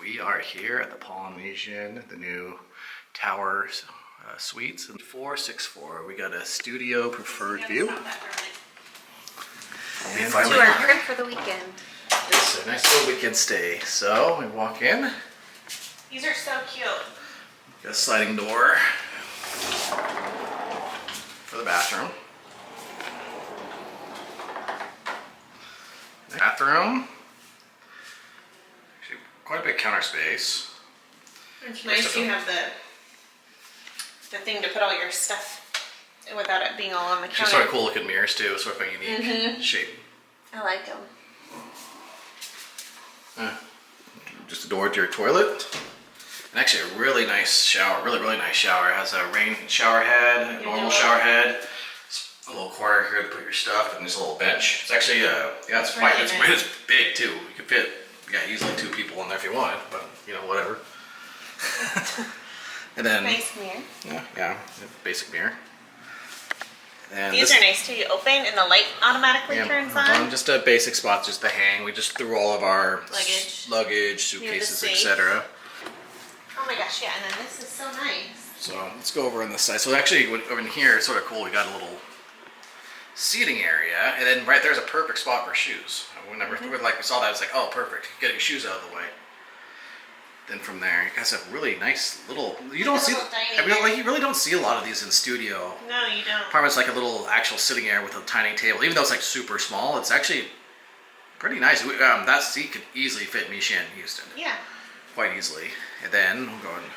We are here at the Polynesian, the new tower suites. 464. We got a studio preferred view. And To our crib for the weekend. It's a nice little weekend stay. So we walk in. These are so cute. Got a sliding door for the bathroom. Bathroom. Actually, quite a big counter space. It's nice you have the thing to put all your stuff without it being all on the counter. She's sort of cool looking mirrors too, sort of a unique shape. I like them. Just a door to your toilet. And actually a really nice shower, really nice shower. It has a rain shower head, a normal shower head. A little corner here to put your stuff, and there's a little bench. It's actually, yeah, it's quite, it's big too. You could fit, easily 2 people in there if you wanted, but whatever. And then nice mirror. Yeah, basic mirror. And these are nice too. You open and the light automatically turns on. Just a basic spot just to hang. We just threw all of our luggage suitcases, etc. Oh my gosh, yeah, and then this is so nice. So let's go over on this side. So actually, over in here, it's sort of cool. We got a little seating area, and then right there's a perfect spot for shoes. Whenever we saw that, it's like, oh, perfect. Get your shoes out of the way. Then from there, you guys have really nice little. You don't see. You really don't see a lot of these in studio. No, you don't. Apartments like a little actual sitting area with a tiny table. Even though it's like super small, it's actually pretty nice. That seat could easily fit me in Houston. Yeah. Quite easily. And then we'll go and the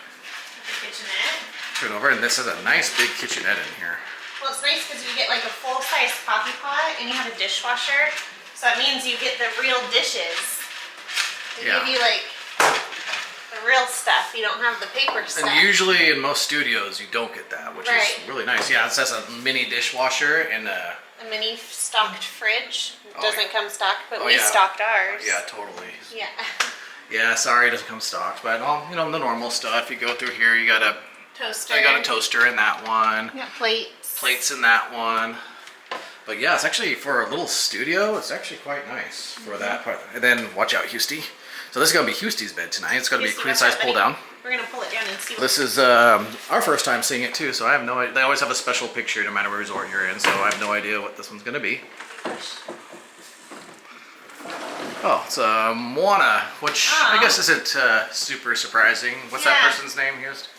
kitchenette. turn over, and this has a nice big kitchenette in here. Well, it's nice because you get like a full-size coffee pot, and you have a dishwasher. So that means you get the real dishes. They give you like the real stuff. You don't have the paper stuff. And usually in most studios you don't get that, which is really nice. Yeah, it says a mini dishwasher and a mini stocked fridge. It doesn't come stocked, but we stocked ours. Yeah, totally. Yeah. Yeah, sorry, it doesn't come stocked, but all the normal stuff. You go through here, you got a toaster. You got a toaster in that one. Yeah, plates. Plates in that one. But yeah, it's actually for a little studio. It's actually quite nice for that part. And then watch out, Housty. So this is gonna be Housty's bed tonight. It's gonna be a queen size pull down. We're gonna pull it down and see. This is our first time seeing it too, so I have no idea. They always have a special picture no matter what resort you're in, so I have no idea what this one's gonna be. Oh, it's Moana, which I guess isn't super surprising. What's that person's name, Houst?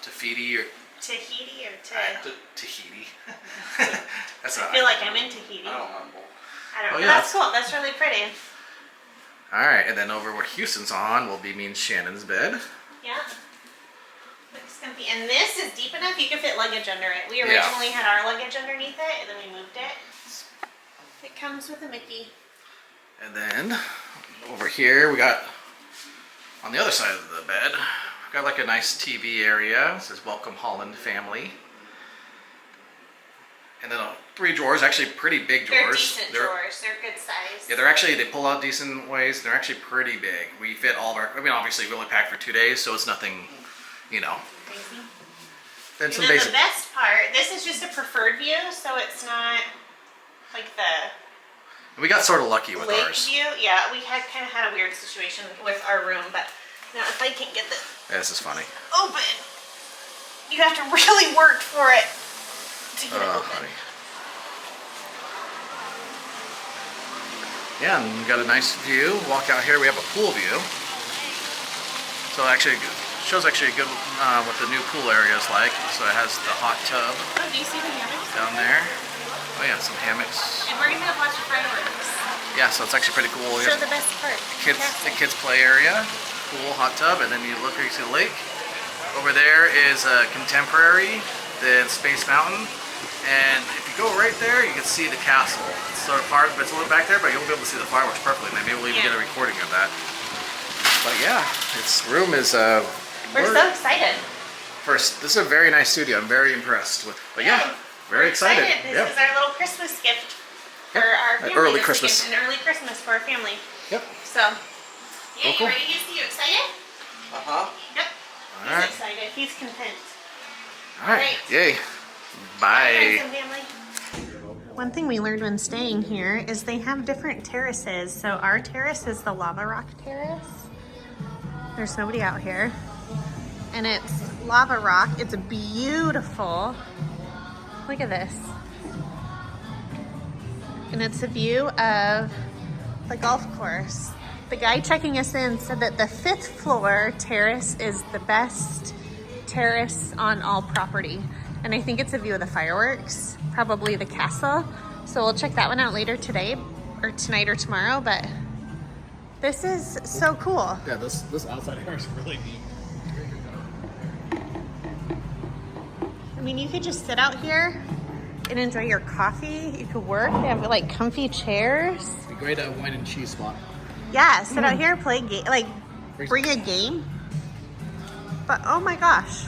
Tahiti or Tahiti or Tahiti. That's I feel like I'm in Tahiti. I don't know. Yeah, that's cool. That's really pretty. All right, and then over where Houston's on will be me and Shannon's bed. Yeah. Looks comfy. And this is deep enough you can fit luggage under it. We originally had our luggage underneath it, and then we moved it. It comes with a Mickey. And then over here we got, on the other side of the bed, we got like a nice TV area. It says Welcome Holland Family. And then 3 drawers, actually pretty big drawers. They're decent drawers. They're good size. Yeah, they're actually, they pull out decent ways. They're actually pretty big. We fit all of our, obviously we only packed for 2 days, so it's nothing, Crazy. Then some and then basic. The best part, this is just a preferred view, so it's not like the... We got sort of lucky with lake ours. view. Yeah, we had kind of had a weird situation with our room, but now if I can get this This is funny. open, you have to really work for it to get it open. Funny. Yeah, and we got a nice view. Walk out here, we have a pool view. So actually, shows actually a good what the new pool area is like. So it has the hot tub. Oh, do you see the hammocks down there? Oh yeah, some hammocks. And we're gonna have lots of fireworks. Yeah, so it's actually pretty cool. Show the best part. The kids play area, pool, hot tub, and then you look, you see the lake. Over there is a Contemporary, then Space Mountain, and if you go right there, you can see the castle. It's sort of hard, but it's a little back there, but you'll be able to see the fireworks perfectly. Maybe we'll even get a recording of that. But yeah, its room is. We're so excited. First, this is a very nice studio. I'm very impressed with. But yeah, very excited. This is our little Christmas gift for our family. Early Christmas. An early Christmas for our family. Yep. So, yeah, cool. You ready? You excited? Yep. All right. He's excited. He's content. All right. Yay. Bye. One thing we learned when staying here is they have different terraces. So our terrace is the lava rock terrace. There's nobody out here. And it's lava rock. It's beautiful. Look at this. And it's a view of the golf course. The guy checking us in said that the 5th floor terrace is the best terrace on all property. And I think it's a view of the fireworks, probably the castle. So we'll check that one out later today, or tonight or tomorrow, but this is so cool. Yeah, this outside area is really neat. I mean, you could just sit out here and enjoy your coffee. You could work. They have like comfy chairs. It's a great wine and cheese spot. Yeah, sit out here, play game, like bring a game. But oh my gosh,